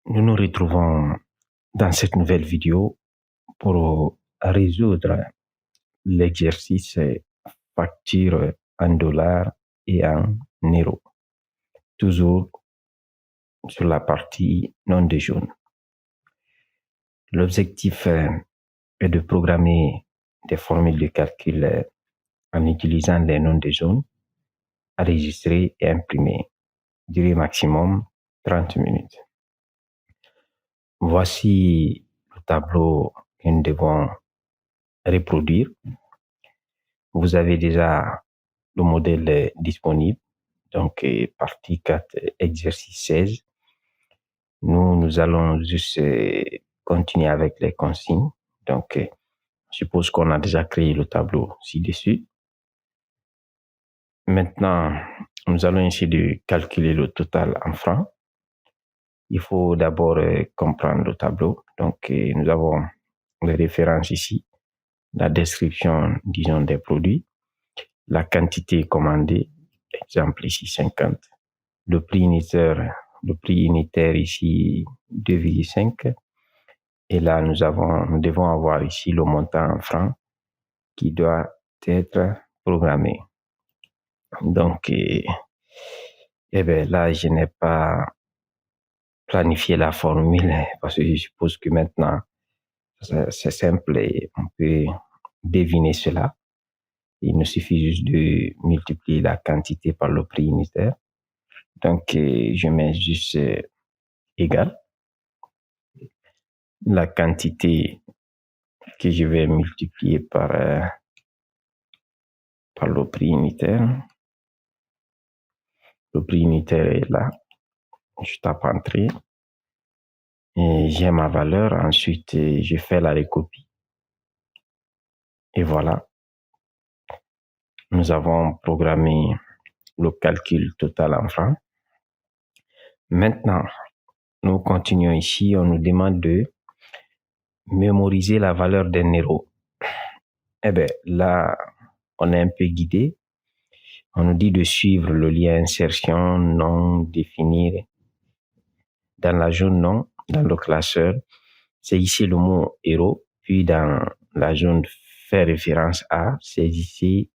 Nous nous retrouvons dans cette nouvelle vidéo pour résoudre l'exercice facture en dollars et en euros, toujours sur la partie non de jaune. L'objectif est de programmer des formules de calcul en utilisant les noms de jaune, enregistrer et imprimer. Durée maximum 30 minutes. Voici le tableau que nous devons reproduire. Vous avez déjà le modèle disponible, donc partie 4, exercice 16. Nous allons juste continuer avec les consignes. Donc, je suppose qu'on a déjà créé le tableau ci-dessus. Maintenant, nous allons essayer de calculer le total en francs. Il faut d'abord comprendre le tableau. Donc, nous avons les références ici, la description, disons, des produits, la quantité commandée, exemple ici 50, le prix unitaire ici 2,5, et là nous devons avoir ici le montant en francs qui doit être programmé. Donc, là, je n'ai pas planifié la formule parce que je suppose que maintenant, c'est simple et on peut deviner cela. Il nous suffit juste de multiplier la quantité par le prix unitaire. Donc, je mets juste égal. La quantité que je vais multiplier par le prix unitaire. Le prix unitaire est là. Je tape entrée. Et j'ai ma valeur. Ensuite, je fais la recopie. Et voilà. Nous avons programmé le calcul total en francs. Maintenant, nous continuons ici. On nous demande de mémoriser la valeur d'un euro. Là, on est un peu guidé. On nous dit de suivre le lien insertion, nom, définir. Dans la jaune nom, dans le classeur, c'est ici le mot euro. Puis dans la jaune fait référence à, c'est ici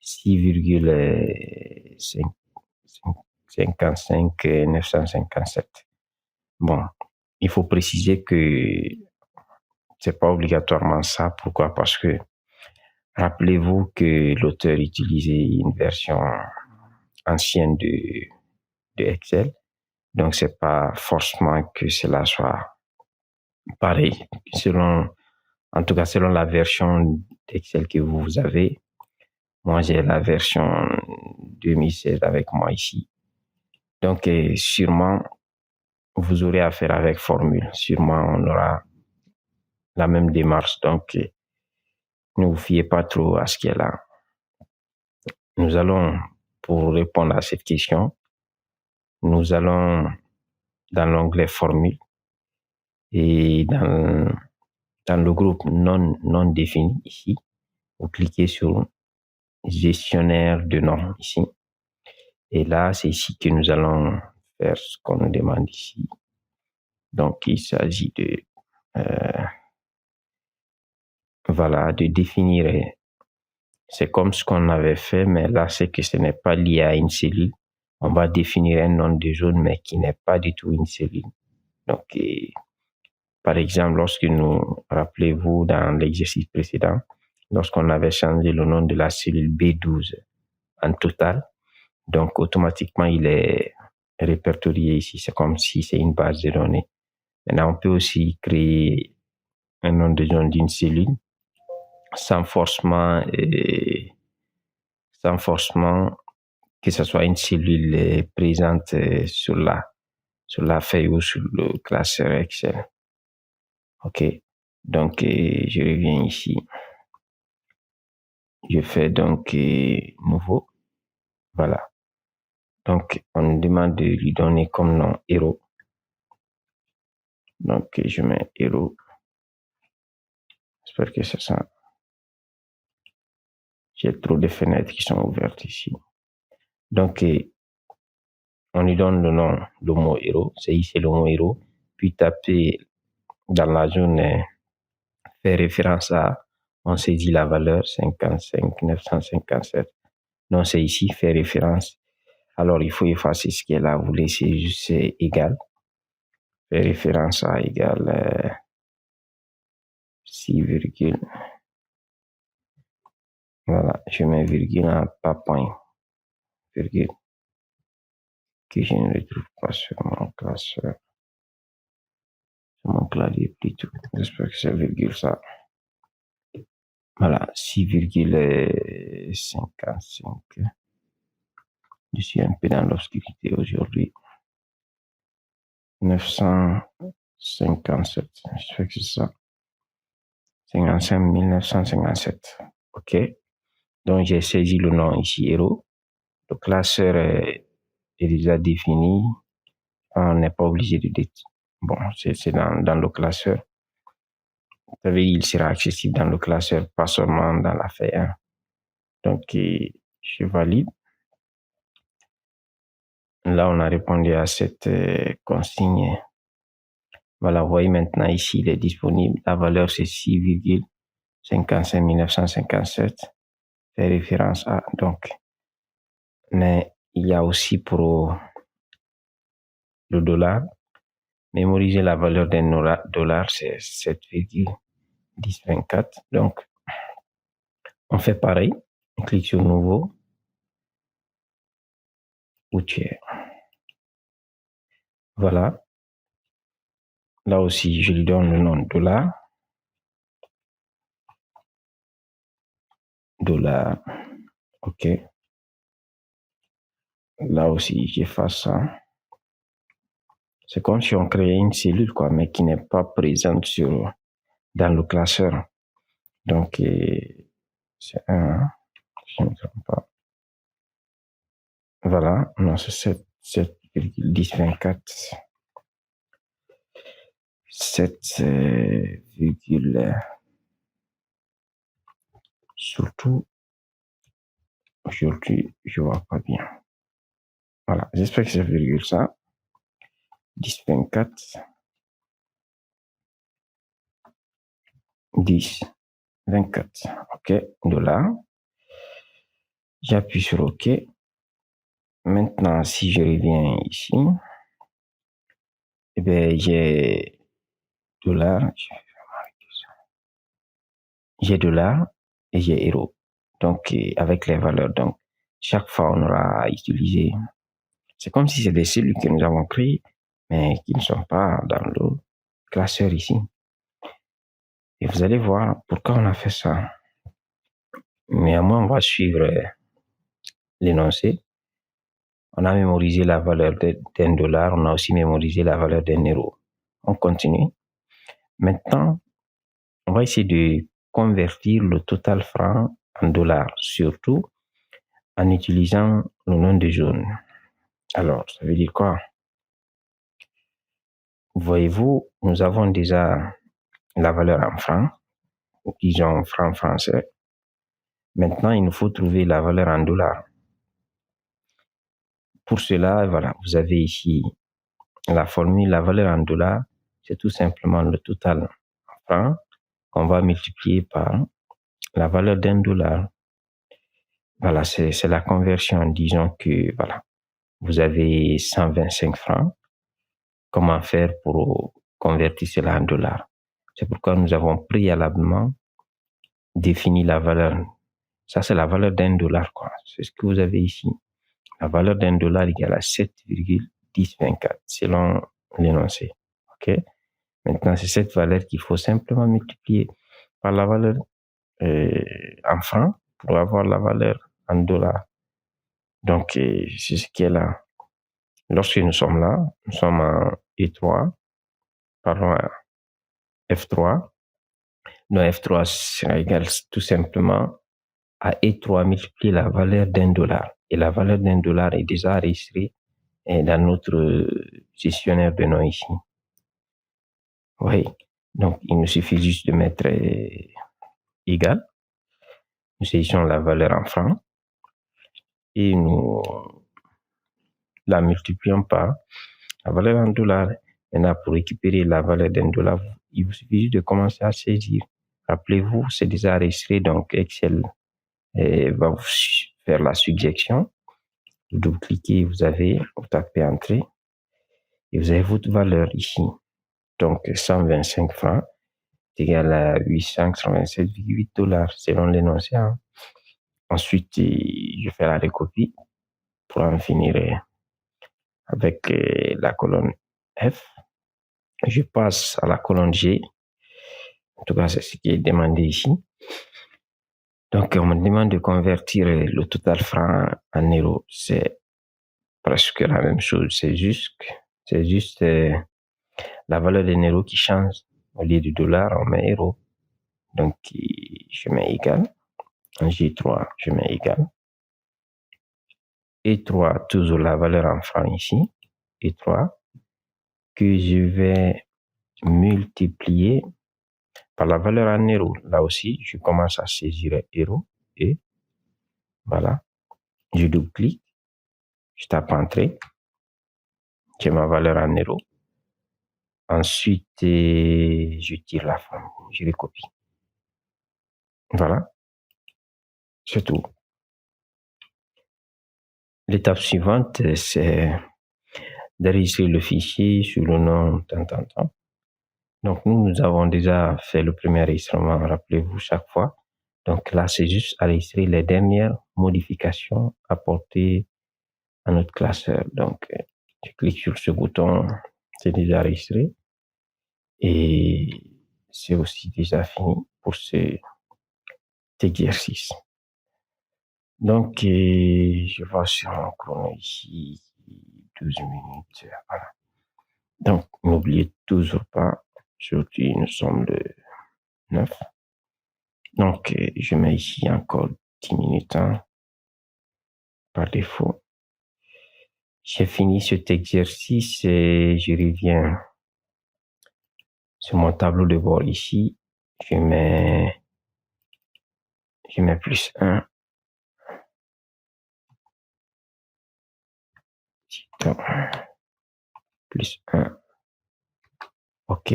6,55 957. Bon, il faut préciser que c'est pas obligatoirement ça. Pourquoi? Parce que rappelez-vous que l'auteur utilisait une version ancienne de Excel. Donc, c'est pas forcément que cela soit pareil. En tout cas, selon la version d'Excel que vous avez. Moi, j'ai la version 2016 avec moi ici. Donc, sûrement, vous aurez affaire avec formule. Sûrement, on aura la même démarche. Donc, ne vous fiez pas trop à ce qui est là. Nous allons, pour répondre à cette question, nous allons dans l'onglet formule et dans le groupe non défini ici, vous cliquez sur gestionnaire de nom ici. Et là, c'est ici que nous allons faire ce qu'on nous demande ici. Donc, il s'agit de définir. C'est comme ce qu'on avait fait, mais là, c'est que ce n'est pas lié à une cellule. On va définir un nom de jaune, mais qui n'est pas du tout une cellule. Donc, par exemple, lorsque rappelez-vous dans l'exercice précédent, lorsqu'on avait changé le nom de la cellule B12 en total, donc automatiquement, il est répertorié ici. C'est comme si c'est une base de données. Maintenant, on peut aussi créer un nom de jaune d'une cellule sans forcément que ce soit une cellule présente sur la feuille ou sur le classeur Excel. OK. Donc, je reviens ici. Je fais donc nouveau. Voilà. Donc, on nous demande de lui donner comme nom héros. Donc, je mets héros. J'espère que c'est ça. J'ai trop de fenêtres qui sont ouvertes ici. Donc, on lui donne le nom, le mot héros. C'est ici le mot héros. puis taper dans la zone fait référence à, on saisit la valeur 55 957. Non, c'est ici fait référence. Alors, il faut effacer ce qui est là. Vous laissez juste c'est égal. Fait référence à égal 6, voilà, je mets virgule, pas point, virgule, que je ne retrouve pas sur mon classeur, sur mon clavier plutôt. J'espère que c'est virgule ça. Voilà, 6,55. Je suis un peu dans l'obscurité aujourd'hui. 957, j'espère que c'est ça. 55 957. OK. Donc, j'ai saisi le nom ici, Hero. Le classeur est déjà défini. On n'est pas obligé de dire. Bon, c'est dans le classeur. Vous savez, il sera accessible dans le classeur, pas seulement dans la feuille 1. Donc, je valide. Là, on a répondu à cette consigne. Voilà, vous voyez maintenant ici, il est disponible. La valeur, c'est 6,55 957. Fait référence à. Donc, mais il y a aussi pour le dollar. Mémoriser la valeur d'un dollar, c'est 7,1024. Donc, on fait pareil. On clique sur Nouveau. Où tu es. Voilà. Là aussi, je lui donne le nom dollar. Dollar. OK. Là aussi, j'efface ça. C'est comme si on créait une cellule, quoi, mais qui n'est pas présente dans le classeur. Donc, c'est un, je ne me trompe pas. Voilà, non, c'est 7,1024. 7, surtout, aujourd'hui, je vois pas bien. Voilà, j'espère que c'est virgule ça. 10, 24. 10, 24. OK, dollar. J'appuie sur OK. Maintenant, si je reviens ici, eh bien, j'ai dollar, et j'ai euro. Donc, avec les valeurs. Donc, chaque fois, on aura à utiliser. C'est comme si c'est des cellules que nous avons créées, mais qui ne sont pas dans le classeur ici. Et vous allez voir pourquoi on a fait ça. Mais moi, on va suivre l'énoncé. On a mémorisé la valeur d'un dollar, on a aussi mémorisé la valeur d'un euro. On continue. Maintenant, on va essayer de convertir le total franc en dollars, surtout en utilisant le nom de zone. Alors, ça veut dire quoi? Voyez-vous, nous avons déjà la valeur en francs, disons francs français. Maintenant, il nous faut trouver la valeur en dollars. Pour cela, voilà, vous avez ici la formule, la valeur en dollars, c'est tout simplement le total en francs qu'on va multiplier par la valeur d'un dollar. Voilà, c'est la conversion. Disons que, voilà, vous avez 125 francs. Comment faire pour convertir cela en dollars? C'est pourquoi nous avons préalablement défini la valeur. Ça, c'est la valeur d'un dollar, quoi. C'est ce que vous avez ici. La valeur d'un dollar égale à 7,1024 selon l'énoncé. OK? Maintenant, c'est cette valeur qu'il faut simplement multiplier par la valeur en francs pour avoir la valeur en dollars. Donc, c'est ce qui est là. Lorsque nous sommes là, nous sommes en E3, pardon, F3. Donc, F3 sera égal tout simplement à E3 multiplier la valeur d'un dollar. Et la valeur d'un dollar est déjà enregistrée dans notre gestionnaire de noms ici. Oui. Donc, il nous suffit juste de mettre égal. Nous saisissons la valeur en francs et nous la multiplions par la valeur en dollars. Maintenant, pour récupérer la valeur d'un dollar, il vous suffit juste de commencer à saisir. Rappelez-vous, c'est déjà enregistré, donc Excel va vous faire la suggestion. Vous double-cliquez, vous tapez Entrée et vous avez votre valeur ici. Donc 125 francs est égal à 887,8 dollars selon l'énoncé. Ensuite, je fais la recopie pour en finir avec la colonne F. Je passe à la colonne G. En tout cas, c'est ce qui est demandé ici. Donc, on me demande de convertir le total franc en euros. C'est presque la même chose. C'est juste la valeur d'un euro qui change. Au lieu du dollar, on met euro. Donc, je mets égal. En G3, je mets égal. E3, toujours la valeur en francs ici. E3, que je vais multiplier par la valeur en euros. Là aussi, je commence à saisir euro et voilà. Je double-clique, je tape Entrée, j'ai ma valeur en euros. Ensuite, je tire la forme, je les copie. Voilà, c'est tout. L'étape suivante, c'est d'enregistrer le fichier sous le nom tant. Donc, nous avons déjà fait le premier enregistrement, rappelez-vous, chaque fois. Donc là, c'est juste enregistrer les dernières modifications apportées à notre classeur. Donc, je clique sur ce bouton, c'est déjà enregistré. Et c'est aussi déjà fini pour cet exercice. Donc, je vois sur mon chrono ici 12 minutes. Voilà. Donc, n'oubliez toujours pas, aujourd'hui, nous sommes le 9. Donc, je mets ici encore 10 minutes par défaut. J'ai fini cet exercice et je reviens sur mon tableau de bord ici. Je mets plus 1. Plus 1. OK.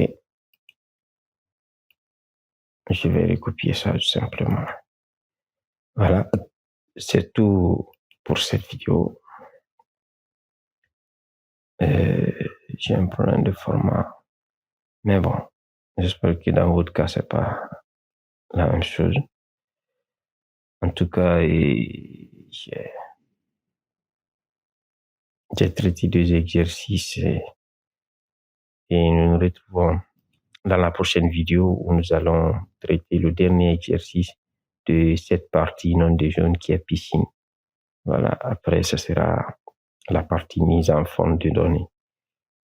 Je vais recopier ça tout simplement. Voilà. C'est tout pour cette vidéo. J'ai un problème de format. Mais bon, j'espère que dans votre cas, c'est pas la même chose. En tout cas, j'ai traité 2 exercices et nous nous retrouvons dans la prochaine vidéo où nous allons traiter le dernier exercice de cette partie non déjaune qui est piscine. Voilà, après, ce sera la partie mise en forme de données.